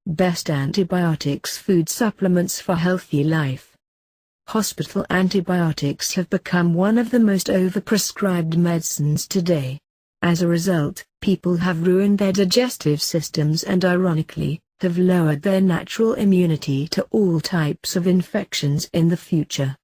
Best antibiotics food supplements for healthy life. Hospital antibiotics have become one of the most overprescribed medicines today. As a result, people have ruined their digestive systems and ironically, have lowered their natural immunity to all types of infections in the future.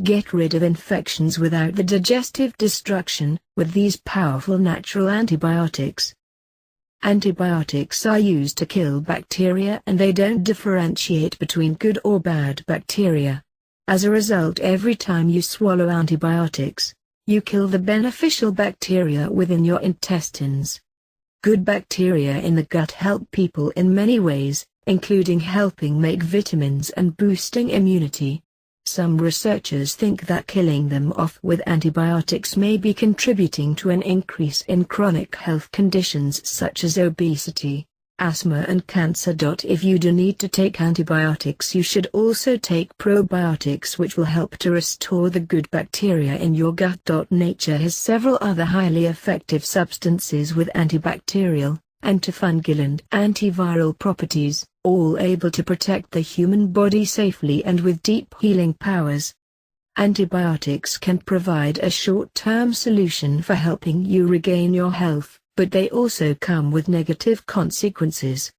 Get rid of infections without the digestive destruction, with these powerful natural antibiotics. Antibiotics are used to kill bacteria and they don't differentiate between good or bad bacteria. As a result, every time you swallow antibiotics, you kill the beneficial bacteria within your intestines. Good bacteria in the gut help people in many ways, including helping make vitamins and boosting immunity. Some researchers think that killing them off with antibiotics may be contributing to an increase in chronic health conditions such as obesity, asthma and cancer. If you do need to take antibiotics, you should also take probiotics, which will help to restore the good bacteria in your gut. Nature has several other highly effective substances with antibacterial, antifungal and antiviral properties, all able to protect the human body safely and with deep healing powers. Antibiotics can provide a short-term solution for helping you regain your health, but they also come with negative consequences.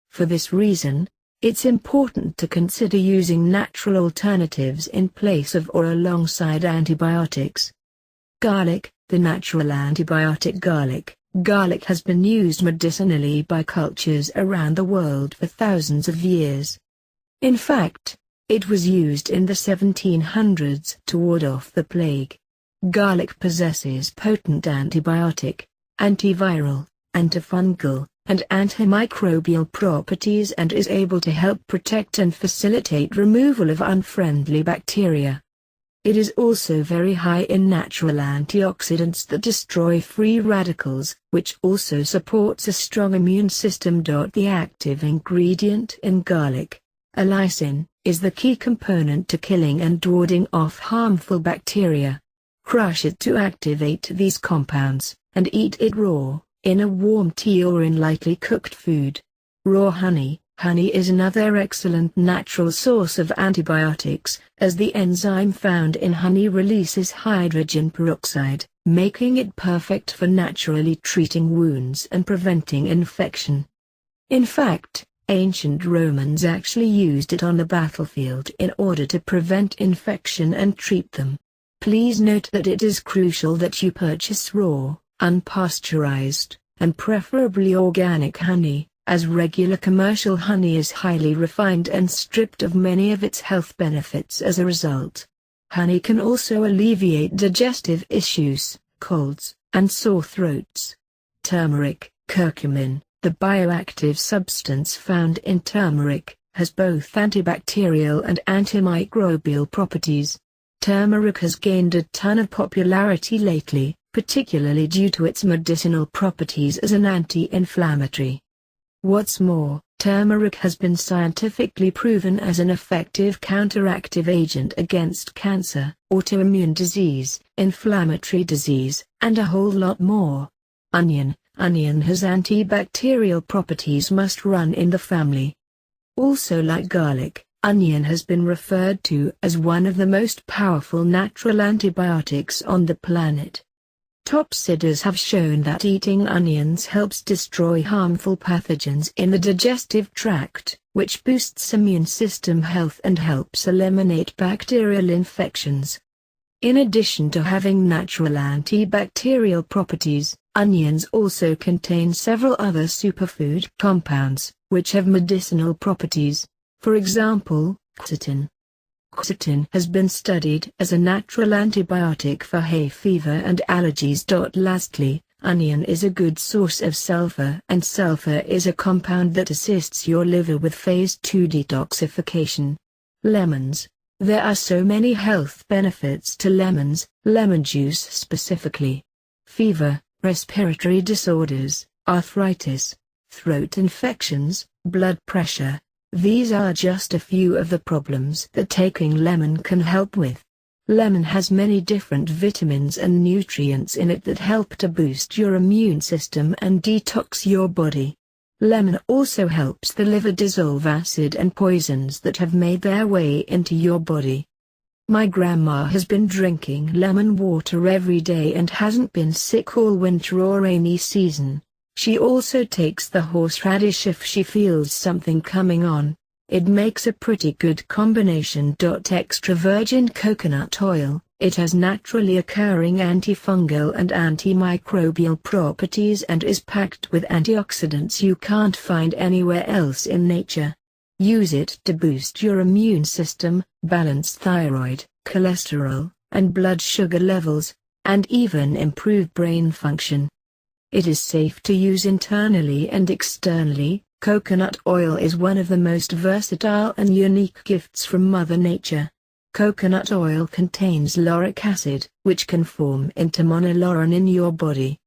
For this reason, it's important to consider using natural alternatives in place of or alongside antibiotics. Garlic, the natural antibiotic garlic. Garlic has been used medicinally by cultures around the world for thousands of years. In fact, it was used in the 1700s to ward off the plague. Garlic possesses potent antibiotic, antiviral, antifungal, and antimicrobial properties and is able to help protect and facilitate removal of unfriendly bacteria. It is also very high in natural antioxidants that destroy free radicals, which also supports a strong immune system. The active ingredient in garlic, allicin, is the key component to killing and warding off harmful bacteria. Crush it to activate these compounds, and eat it raw, in a warm tea or in lightly cooked food. Raw honey. Honey is another excellent natural source of antibiotics, as the enzyme found in honey releases hydrogen peroxide, making it perfect for naturally treating wounds and preventing infection. In fact, ancient Romans actually used it on the battlefield in order to prevent infection and treat them. Please note that it is crucial that you purchase raw, unpasteurized, and preferably organic honey, as regular commercial honey is highly refined and stripped of many of its health benefits as a result. Honey can also alleviate digestive issues, colds, and sore throats. Turmeric, curcumin, the bioactive substance found in turmeric, has both antibacterial and antimicrobial properties. Turmeric has gained a ton of popularity lately, particularly due to its medicinal properties as an anti-inflammatory. What's more, turmeric has been scientifically proven as an effective counteractive agent against cancer, autoimmune disease, inflammatory disease, and a whole lot more. Onion. Onion has antibacterial properties must run in the family. Also, like garlic, onion has been referred to as one of the most powerful natural antibiotics on the planet. Top studies have shown that eating onions helps destroy harmful pathogens in the digestive tract, which boosts immune system health and helps eliminate bacterial infections. In addition to having natural antibacterial properties, onions also contain several other superfood compounds, which have medicinal properties. For example, quercetin. Quercetin has been studied as a natural antibiotic for hay fever and allergies. Lastly, onion is a good source of sulfur, and sulfur is a compound that assists your liver with phase 2 detoxification. Lemons. There are so many health benefits to lemons, lemon juice specifically. Fever, respiratory disorders, arthritis, throat infections, blood pressure. These are just a few of the problems that taking lemon can help with. Lemon has many different vitamins and nutrients in it that help to boost your immune system and detox your body. Lemon also helps the liver dissolve acid and poisons that have made their way into your body. My grandma has been drinking lemon water every day and hasn't been sick all winter or rainy season. She also takes the horseradish if she feels something coming on. It makes a pretty good combination. Extra virgin coconut oil. It has naturally occurring antifungal and antimicrobial properties and is packed with antioxidants you can't find anywhere else in nature. Use it to boost your immune system, balance thyroid, cholesterol, and blood sugar levels, and even improve brain function. It is safe to use internally and externally. Coconut oil is one of the most versatile and unique gifts from Mother Nature. Coconut oil contains lauric acid, which can form into monolaurin in your body.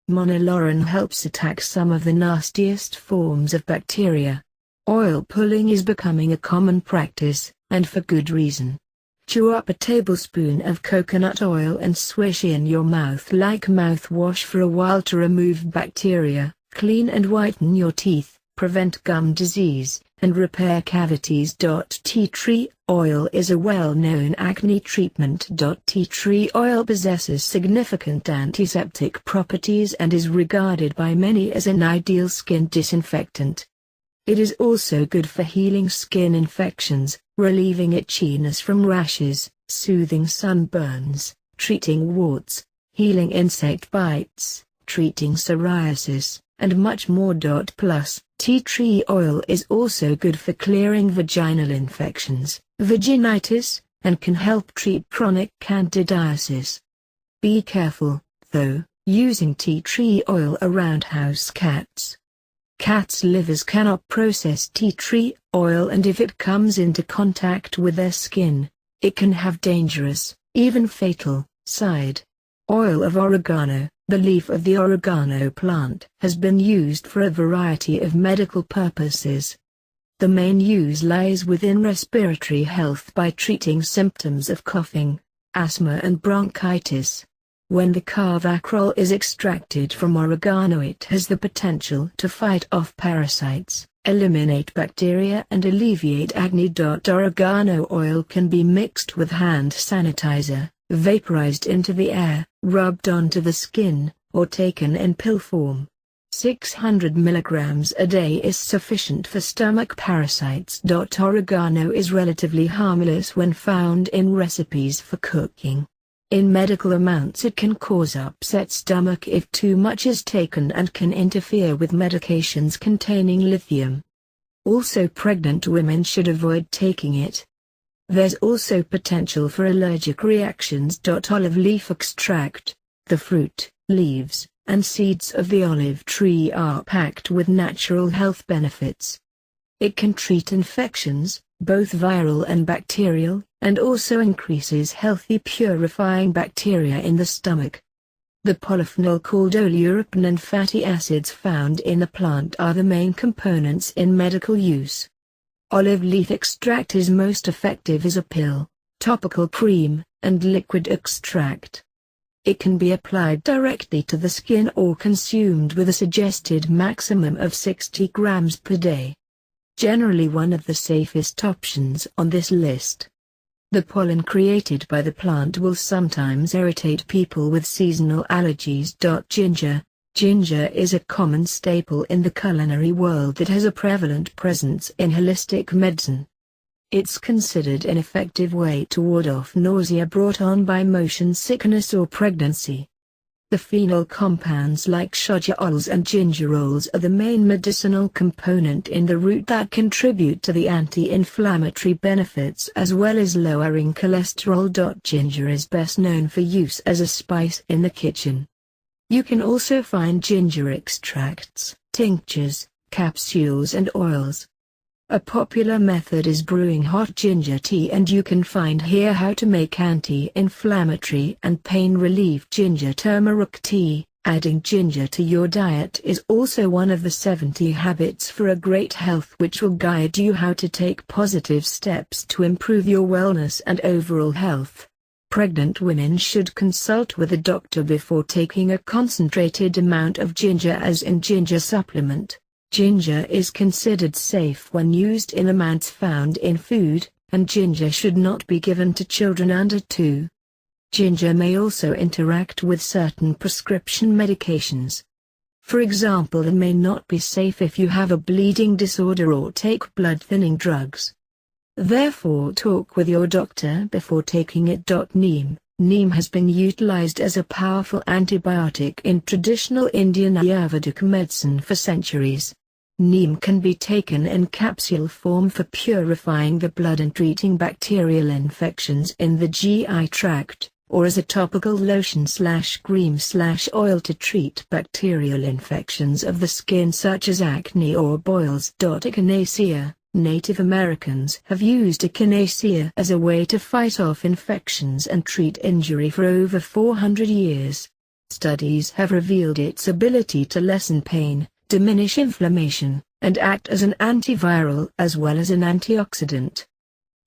Monolaurin helps attack some of the nastiest forms of bacteria. Oil pulling is becoming a common practice, and for good reason. Chew up a tablespoon of coconut oil and swish in your mouth like mouthwash for a while to remove bacteria, clean and whiten your teeth, prevent gum disease, and repair cavities. Tea tree oil is a well-known acne treatment. Tea tree oil possesses significant antiseptic properties and is regarded by many as an ideal skin disinfectant. It is also good for healing skin infections, relieving itchiness from rashes, soothing sunburns, treating warts, healing insect bites, treating psoriasis, and much more. Plus, tea tree oil is also good for clearing vaginal infections, vaginitis, and can help treat chronic candidiasis. Be careful, though, using tea tree oil around house cats. Cats' livers cannot process tea tree oil, and if it comes into contact with their skin, it can have dangerous, even fatal, side. Oil of oregano. The leaf of the oregano plant has been used for a variety of medical purposes. The main use lies within respiratory health by treating symptoms of coughing, asthma and bronchitis. When the carvacrol is extracted from oregano, it has the potential to fight off parasites, eliminate bacteria and alleviate acne. Oregano oil can be mixed with hand sanitizer, vaporized into the air, rubbed onto the skin, or taken in pill form. 600 mg a day is sufficient for stomach parasites. Oregano is relatively harmless when found in recipes for cooking. In medical amounts it can cause upset stomach if too much is taken and can interfere with medications containing lithium. Also, pregnant women should avoid taking it. There's also potential for allergic reactions. Olive leaf extract. The fruit, leaves, and seeds of the olive tree are packed with natural health benefits. It can treat infections, both viral and bacterial, and also increases healthy purifying bacteria in the stomach. The polyphenol called oleuropein and fatty acids found in the plant are the main components in medical use. Olive leaf extract is most effective as a pill, topical cream, and liquid extract. It can be applied directly to the skin or consumed with a suggested maximum of 60 grams per day. Generally one of the safest options on this list. The pollen created by the plant will sometimes irritate people with seasonal allergies. Ginger. Ginger is a common staple in the culinary world that has a prevalent presence in holistic medicine. It's considered an effective way to ward off nausea brought on by motion sickness or pregnancy. The phenol compounds like shogaols and gingerols are the main medicinal component in the root that contribute to the anti-inflammatory benefits as well as lowering cholesterol. Ginger is best known for use as a spice in the kitchen. You can also find ginger extracts, tinctures, capsules and oils. A popular method is brewing hot ginger tea, and you can find here how to make anti-inflammatory and pain relief ginger turmeric tea. Adding ginger to your diet is also one of the 70 habits for a great health, which will guide you how to take positive steps to improve your wellness and overall health. Pregnant women should consult with a doctor before taking a concentrated amount of ginger as in ginger supplement. Ginger is considered safe when used in amounts found in food, and ginger should not be given to children under 2. Ginger may also interact with certain prescription medications. For example, it may not be safe if you have a bleeding disorder or take blood-thinning drugs. Therefore, talk with your doctor before taking it. Neem has been utilized as a powerful antibiotic in traditional Indian Ayurvedic medicine for centuries. Neem can be taken in capsule form for purifying the blood and treating bacterial infections in the GI tract, or as a topical lotion/cream/oil to treat bacterial infections of the skin such as acne or boils. Echinacea. Native Americans have used echinacea as a way to fight off infections and treat injury for over 400 years. Studies have revealed its ability to lessen pain, diminish inflammation, and act as an antiviral as well as an antioxidant.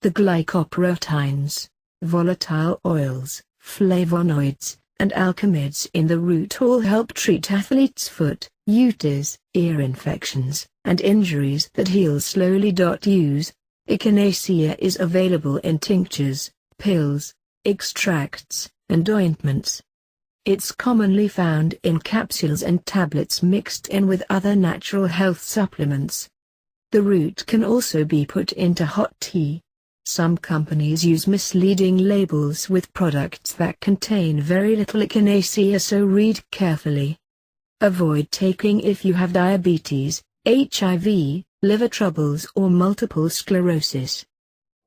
The glycoproteins, volatile oils, flavonoids, and alkaloids in the root all help treat athlete's foot, uterus, ear infections, and injuries that heal slowly. Echinacea is available in tinctures, pills, extracts, and ointments. It's commonly found in capsules and tablets mixed in with other natural health supplements. The root can also be put into hot tea. Some companies use misleading labels with products that contain very little echinacea, so read carefully. Avoid taking if you have diabetes, HIV, liver troubles or multiple sclerosis.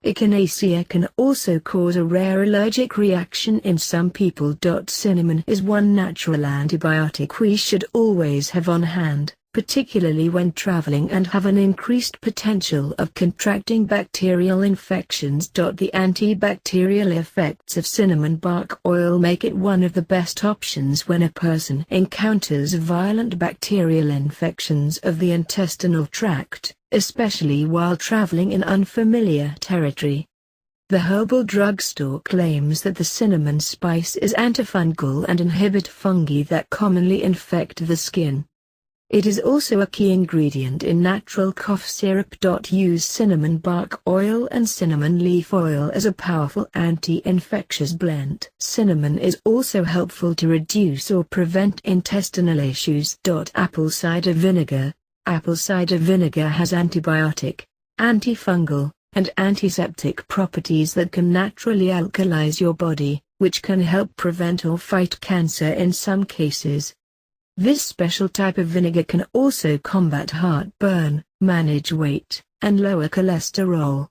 Echinacea can also cause a rare allergic reaction in some people. Cinnamon is one natural antibiotic we should always have on hand, particularly when traveling and have an increased potential of contracting bacterial infections. The antibacterial effects of cinnamon bark oil make it one of the best options when a person encounters violent bacterial infections of the intestinal tract, especially while traveling in unfamiliar territory. The herbal drugstore claims that the cinnamon spice is antifungal and inhibit fungi that commonly infect the skin. It is also a key ingredient in natural cough syrup. Use cinnamon bark oil and cinnamon leaf oil as a powerful anti-infectious blend. Cinnamon is also helpful to reduce or prevent intestinal issues. Apple cider vinegar. Apple cider vinegar has antibiotic, antifungal, and antiseptic properties that can naturally alkalize your body, which can help prevent or fight cancer in some cases. This special type of vinegar can also combat heartburn, manage weight, and lower cholesterol.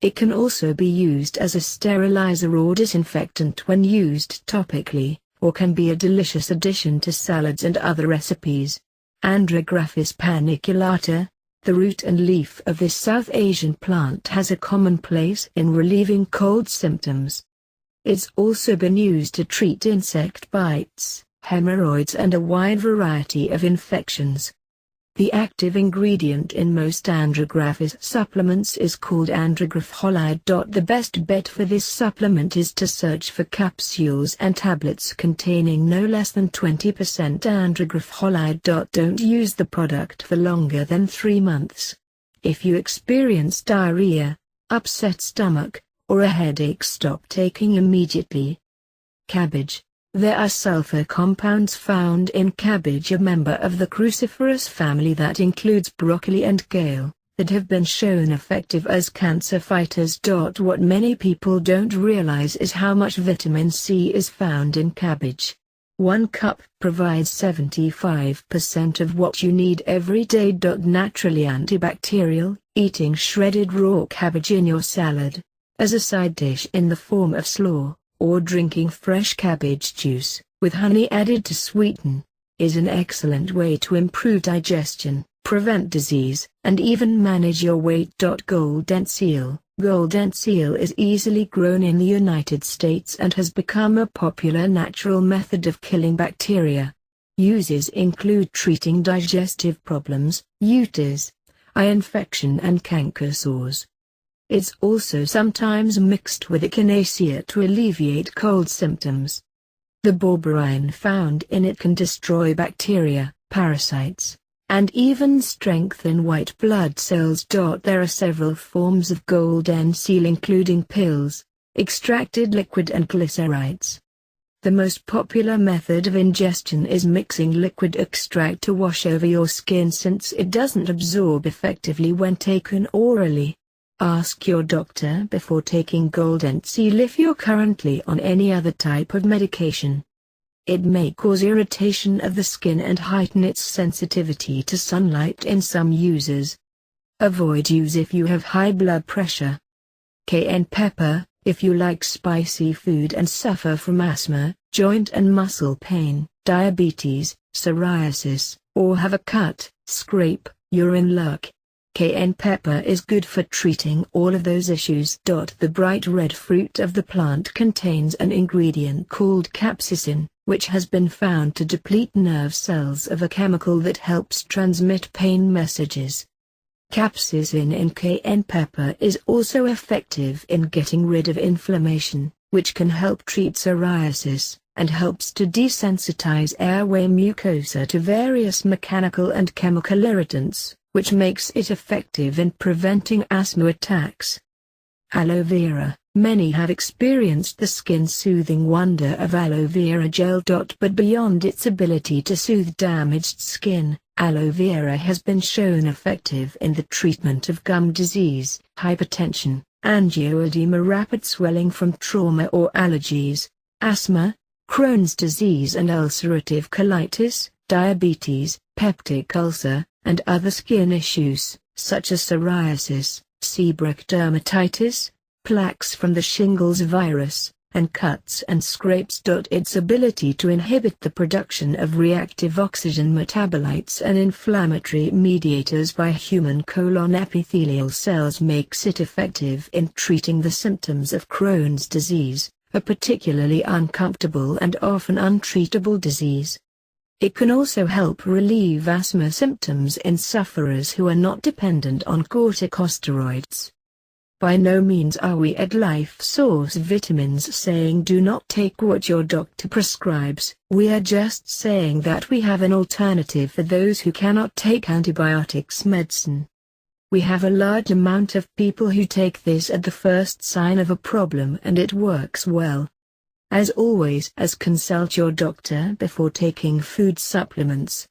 It can also be used as a sterilizer or disinfectant when used topically, or can be a delicious addition to salads and other recipes. Andrographis paniculata. The root and leaf of this South Asian plant has a common place in relieving cold symptoms. It's also been used to treat insect bites, hemorrhoids and a wide variety of infections. The active ingredient in most Andrographis supplements is called andrographolide. The best bet for this supplement is to search for capsules and tablets containing no less than 20% andrographolide. Don't use the product for longer than 3 months. If you experience diarrhea, upset stomach, or a headache, stop taking immediately. Cabbage. There are sulfur compounds found in cabbage, a member of the cruciferous family that includes broccoli and kale, that have been shown effective as cancer fighters. What many people don't realize is how much vitamin C is found in cabbage. 1 cup provides 75% of what you need every day. Naturally antibacterial. Eating shredded raw cabbage in your salad, as a side dish in the form of slaw, or drinking fresh cabbage juice, with honey added to sweeten, is an excellent way to improve digestion, prevent disease, and even manage your weight. Golden seal. Golden seal is easily grown in the United States and has become a popular natural method of killing bacteria. Uses include treating digestive problems, uterus, eye infection and canker sores. It's also sometimes mixed with echinacea to alleviate cold symptoms. The berberine found in it can destroy bacteria, parasites, and even strengthen white blood cells. There are several forms of golden seal including pills, extracted liquid and glycerides. The most popular method of ingestion is mixing liquid extract to wash over your skin since it doesn't absorb effectively when taken orally. Ask your doctor before taking golden seal if you're currently on any other type of medication. It may cause irritation of the skin and heighten its sensitivity to sunlight in some users. Avoid use if you have high blood pressure. Cayenne pepper, if you like spicy food and suffer from asthma, joint and muscle pain, diabetes, psoriasis, or have a cut, scrape, urine luck. Cayenne pepper is good for treating all of those issues. The bright red fruit of the plant contains an ingredient called capsaicin, which has been found to deplete nerve cells of a chemical that helps transmit pain messages. Capsaicin in cayenne pepper is also effective in getting rid of inflammation, which can help treat psoriasis, and helps to desensitize airway mucosa to various mechanical and chemical irritants, which makes it effective in preventing asthma attacks. Aloe vera. Many have experienced the skin-soothing wonder of aloe vera gel. But beyond its ability to soothe damaged skin, aloe vera has been shown effective in the treatment of gum disease, hypertension, angioedema, rapid swelling from trauma or allergies, asthma, Crohn's disease and ulcerative colitis, diabetes, peptic ulcer, and other skin issues, such as psoriasis, seborrheic dermatitis, plaques from the shingles virus, and cuts and scrapes. Its ability to inhibit the production of reactive oxygen metabolites and inflammatory mediators by human colon epithelial cells makes it effective in treating the symptoms of Crohn's disease, a particularly uncomfortable and often untreatable disease. It can also help relieve asthma symptoms in sufferers who are not dependent on corticosteroids. By no means are we at Life Source Vitamins saying do not take what your doctor prescribes. We are just saying that we have an alternative for those who cannot take antibiotics medicine. We have a large amount of people who take this at the first sign of a problem and it works well. As always, consult your doctor before taking food supplements.